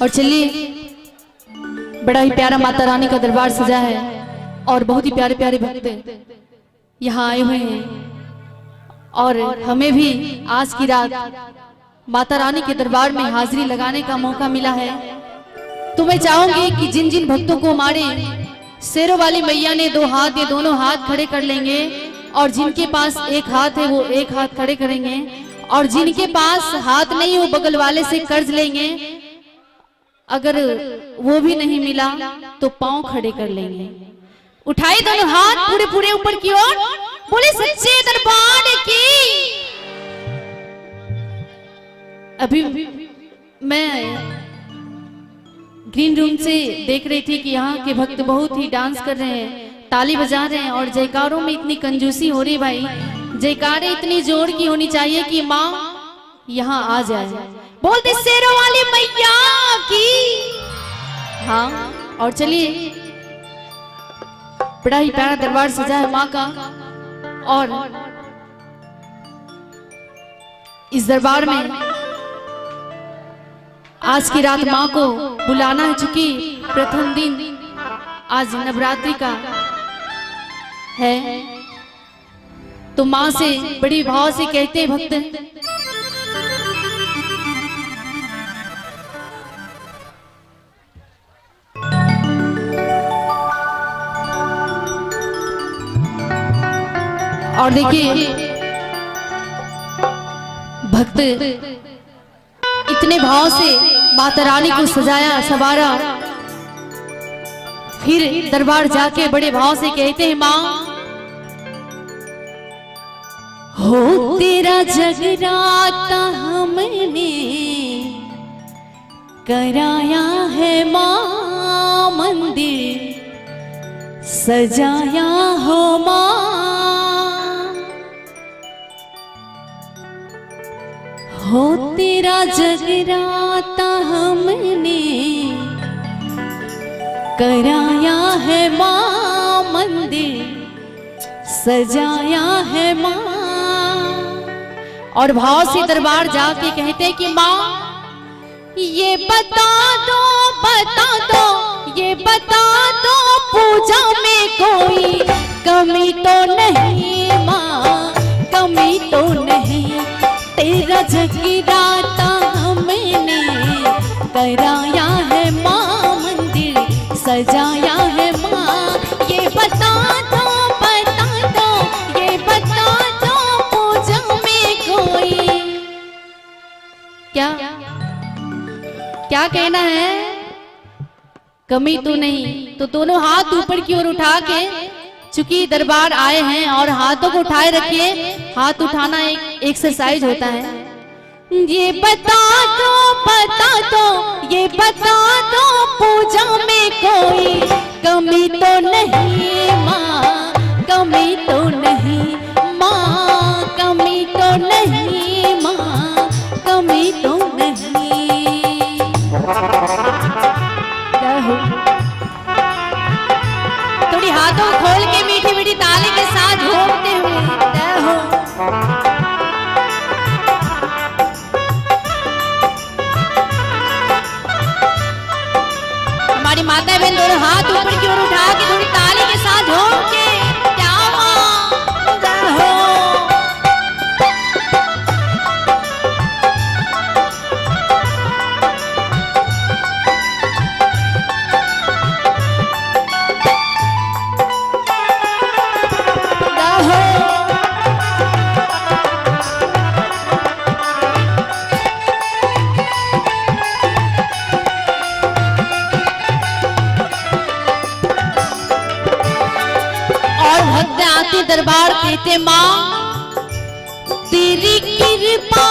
और चलिए, बड़ा ही प्यारा माता रानी का दरबार सजा है और बहुत ही प्यारे प्यारे भक्त यहाँ आए हुए हैं और हमें भी आज की रात माता रानी के दरबार में हाजिरी लगाने का मौका मिला है। तो मैं चाहूंगी कि जिन जिन भक्तों को हमारे शेरों वाली मैया ने दो हाथ या दोनों हाथ खड़े कर लेंगे और जिनके पास एक हाथ है वो एक हाथ खड़े करेंगे और जिनके पास हाथ नहीं वो बगल वाले से कर्ज लेंगे। अगर वो भी नहीं मिला तो पांव खड़े कर लेंगे। उठाए दोनों हाथ पूरे पूरे ऊपर की ओर, बोले सच्चे दरबार की। अभी मैं ग्रीन रूम से देख रही थी कि यहाँ के भक्त बहुत ही डांस कर रहे हैं, ताली बजा रहे हैं और जयकारों में इतनी कंजूसी हो रही भाई। जयकारे इतनी जोर की होनी चाहिए कि माँ यहाँ आ जाए। बोलते शेरों वाली मैया की। हाँ, और चलिए, बड़ा ही प्यारा दरबार सजा है माँ का और इस दरबार में आज की रात माँ को बुलाना है। चूंकि प्रथम दिन आज नवरात्रि का है तो माँ से बड़ी भाव से कहते हैं भक्त, और देखिए भक्त इतने भाव से माता रानी को सजाया सवारा, फिर दरबार जाके बड़े भाव से कहते हैं माँ हो तेरा जगराता हमने कराया है माँ, मंदिर सजाया हो माँ, हो तेरा जगराता हमने कराया है माँ, मंदिर सजाया है माँ। और भाव से दरबार जाके कहते कि माँ ये बता दो ये बता दो पूजा में कोई कमी तो नहीं माँ, कमी तो नहीं। तेरा जगराता हमने कराया है माँ, मंदिर सजाया है माँ। ये बता दो ये बता दो पूजा में कोई क्या कहना है, कमी तो नहीं। तो दोनों हाथ ऊपर की ओर उठा के, चूंकि दरबार आए हैं और हाथों को उठाए रखिए, हाथ उठाना एक एक्सरसाइज होता है। ये बता दो ये बता दो पूजा में कोई कमी तो नहीं माँ, कमी तो नहीं माँ, कमी तो नहीं माँ, कमी तो नहीं। थोड़ी हाथों खोल के मीठी मीठी ताली के साथ घूमते हुए जय हो। हमारी माता बहन दोनों हाथ ऊपर की ओर उठा के थोड़ी ताली के साथ घूम के क्या जय हो। दरबार कहते माँ तेरी कृपा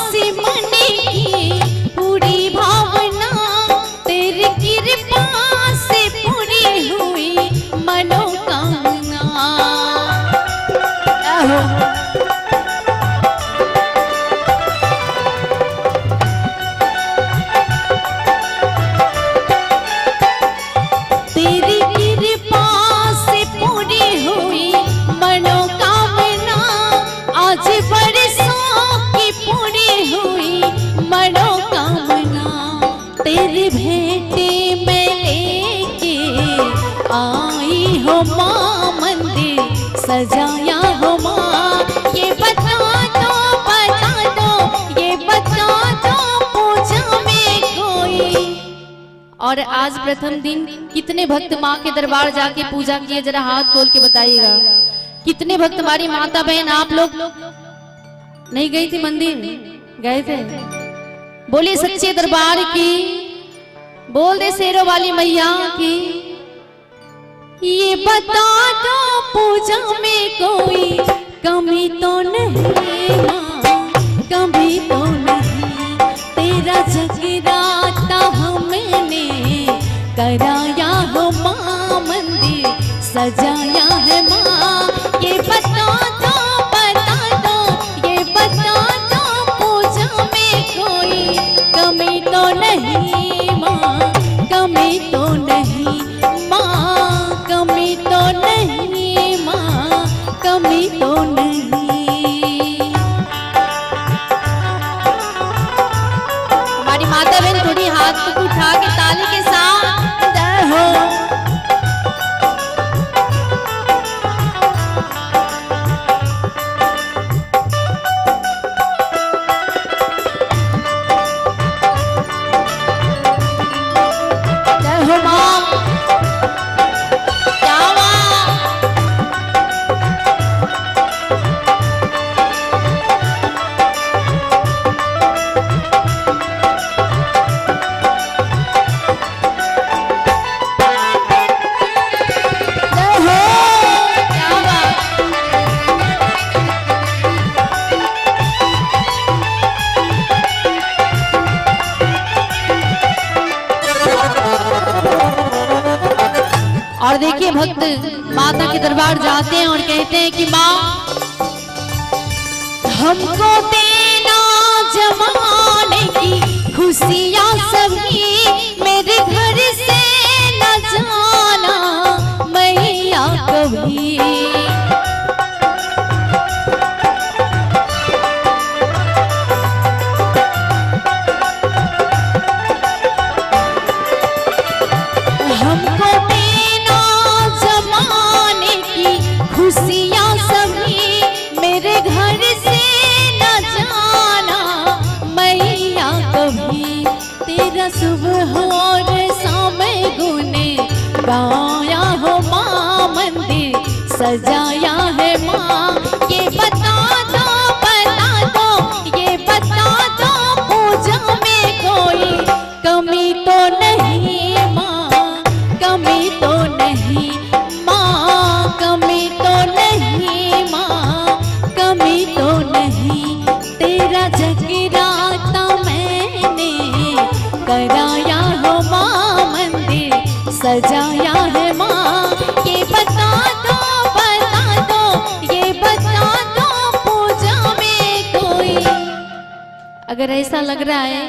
से मन की पूरी भावना, तेरी कृपा से पूरी हुई मनोकामना। तेरी कृपा से पूरी हुई मनोकामना, आज बरसा भेंटे मैं लेके आई हो माँ, मंदिर सजाया हो माँ। ये बता दो, ये बता दो पूजा में कोई। और आज प्रथम दिन कितने भक्त माँ के दरबार जाके पूजा किए, जरा हाथ खोल के बताइएगा। कितने भक्त, हमारी माता बहन आप लोग नहीं गई थी मंदिर? गए थे? बोले सच्चे दरबार की, बोल दे शेरों वाली मैया की। ये बता दो पूजा में कोई कमी तो नहीं माँ, कमी तो नहीं। तेरा जगराता हमने कराया हो माँ, मंदिर सजाया है माँ। ये बता दो, ये बता दो पूजा में कोई कमी तो नहीं माँ, कमी तो नहीं माँ, कमी तो नहीं माँ, कमी तो नहीं। हमारी माता बहन थोड़ी हाथ को उठा के ताली के साथ हो। और देखिए भक्त माता के दरबार जाते हैं और कहते हैं कि माँ हमको देना जमाने की खुशियाँ सभी, मेरे घर से न जाना मैया कभी। खुशियाँ सभी मेरे घर से न जाना मैया कभी। तेरा सुबह और शाम गुने गाया हो माँ, मंदिर सजाया है माँ। ये बता दो, ये बता दो पूजा में कोई कमी तो नहीं माँ, कमी तो नहीं माँ, कमी तो नहीं माँ, कमी तो नहीं। तेरा जगराता मैंने कराया हो माँ, मंदिर सजाया है माँ। ये बता दो, ये बता दो पूजा में कोई। अगर ऐसा लग रहा है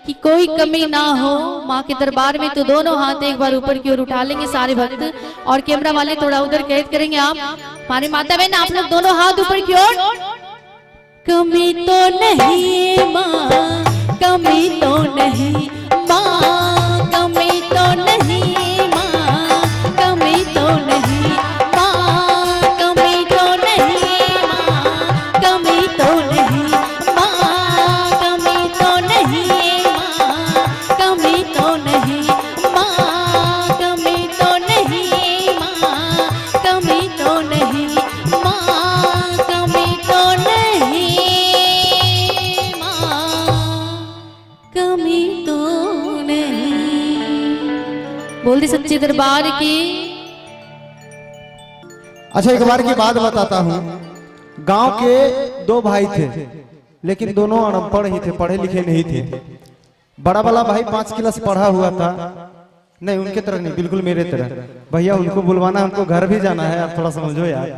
कि कोई कमी ना हो माँ के दरबार में, तो दोनों हाथ एक बार ऊपर की ओर उठा लेंगे सारे भक्त। और कैमरा वाले थोड़ा उधर कैद करेंगे आप। हमारे माता बहन आप लोग दोनों हाथ ऊपर की ओर। कमी तो नहीं माँ, कमी तो नहीं माँ, कमी तो नहीं माँ, कमी तो नहीं माँ, कमी तो नहीं माँ, कमी तो नहीं माँ, कमी तो नहीं माँ, कमी तो नहीं माँ, कमी तो नहीं माँ, कमी तो नहीं माँ, कमी तो नहीं माँ, कमी तो नहीं। बोल दे सच्चे दरबार की। अच्छा एक बार की बात बताता हूँ। गांव के दो भाई थे, लेकिन दोनों अनपढ़ ही थे, पढ़े लिखे नहीं थे। बड़ा वाला भाई 5 क्लास पढ़ा हुआ था। नहीं उनके तरह नहीं, बिल्कुल मेरे तरह। भैया उनको बुलवाना, हमको घर भी जाना है, आप थोड़ा समझो यार।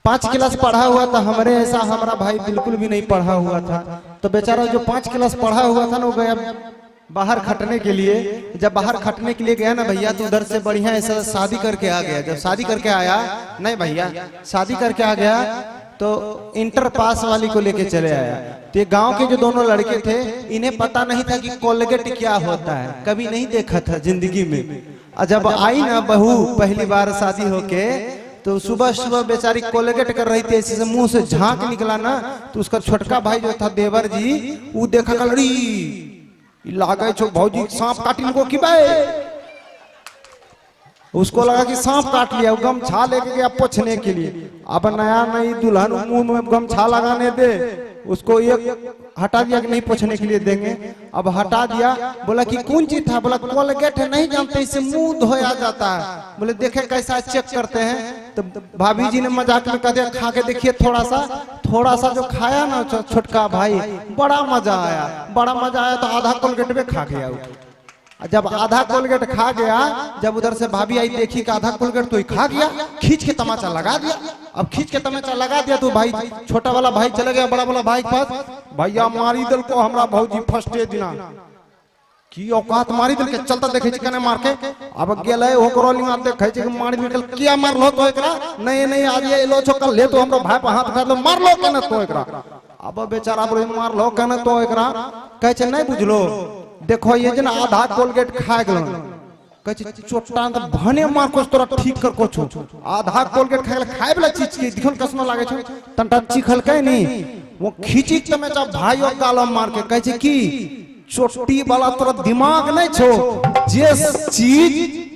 5 क्लास पढ़ा हुआ था, हमारे ऐसा हमारा भाई बिल्कुल भी नहीं पढ़ा हुआ था। तो बेचारा जो 5 क्लास पढ़ा हुआ था ना, वो गया बाहर खटने के लिए। जब बाहर खटने के लिए गया ना भैया, तो उधर से बढ़िया ऐसा शादी करके आ गया। जब शादी करके आया, नहीं भैया शादी करके आ गया, तो इंटर पास वाली को लेके चले आया। तो ये गांव के जो दोनों लड़के थे, इन्हें पता नहीं था कि कोलगेट क्या होता है, कभी नहीं देखा था जिंदगी में। और जब आई ना बहू पहली बार शादी होके, तो सुबह सुबह बेचारी कोलगेट कर रही थी, ऐसे से मुंह से झांक निकला ना, तो उसका छोटका भाई जो था देवर जी, वो देखा कलड़ी लागे छो भौजी सांप काट इनको की भाई, उसको लगा कि सांप काट लिया, वो गमछा लेके गया पोछने के लिए। अब नया नई दुल्हन मुंह में गमछा लगाने दे, उसको एक हटा दिया कि नहीं पोछने के लिए देंगे। अब हटा दिया, बोला कि कौन चीज था, बोला कोलगेट है, नहीं जानते इसे मुंह धोया जाता है। बोले देखे कैसा चेक करते हैं, तो भाभी जी ने मजाक में कहते खा के देखिए थोड़ा सा जो खाया ना छोटका भाई, बड़ा मजा आया, बड़ा मजा आया। तो आधा कोलगेट में खा गया। जब आधा कोलगेट खा गया, जब उधर से भाभी आई देखी कि आधा कोलगेट तो ही खा गया, खींच के तमाचा लगा दिया। अब खींच के तमाचा लगा दिया तो भाई छोटा वाला भाई चला गया बड़ा वाला भाई के पास, भैया मारी दल को हमरा भौजी फर्स्टे दिना की औकात मारी दल के चलता देखे छी कने मार के। अब गेलै ओ रोलिंग आते देखे छी मारी निकल किया मारलो तो एकरा, नहीं आज ये लो छो कल ले तो हमरा भाई पे हाथ उठा लो, मारलो कने तो एकरा। अब बेचारा बोले मारलो कने तो एकरा, कहे छ नहीं बुझलो, देखो ये जन आधा कोलगेट खा गेलो, कहे चोटा त भने मार को तोरा ठीक कर को छु, आधा कोलगेट खाए वाला चीज के दिखन कसनो लागे छ, तंटा चिखल के नी, वो खींची तमे चा भाई और गाला मार के कहे छ की चोटी वाला तोरा दिमाग नहीं छो, जे चीज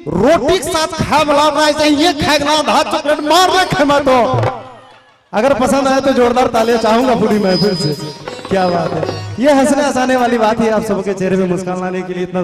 रोटी के साथ खाए वाला रहे ये खाएगा आधा चॉकलेट मार रखे मैं तो। अगर पसंद आए तो जोरदार तालियां चाहूंगा पूरी महफिल से। क्या बात है, ये हंसने हंसाने वाली बात है, आप सबके चेहरे पे मुस्कान लाने के लिए इतना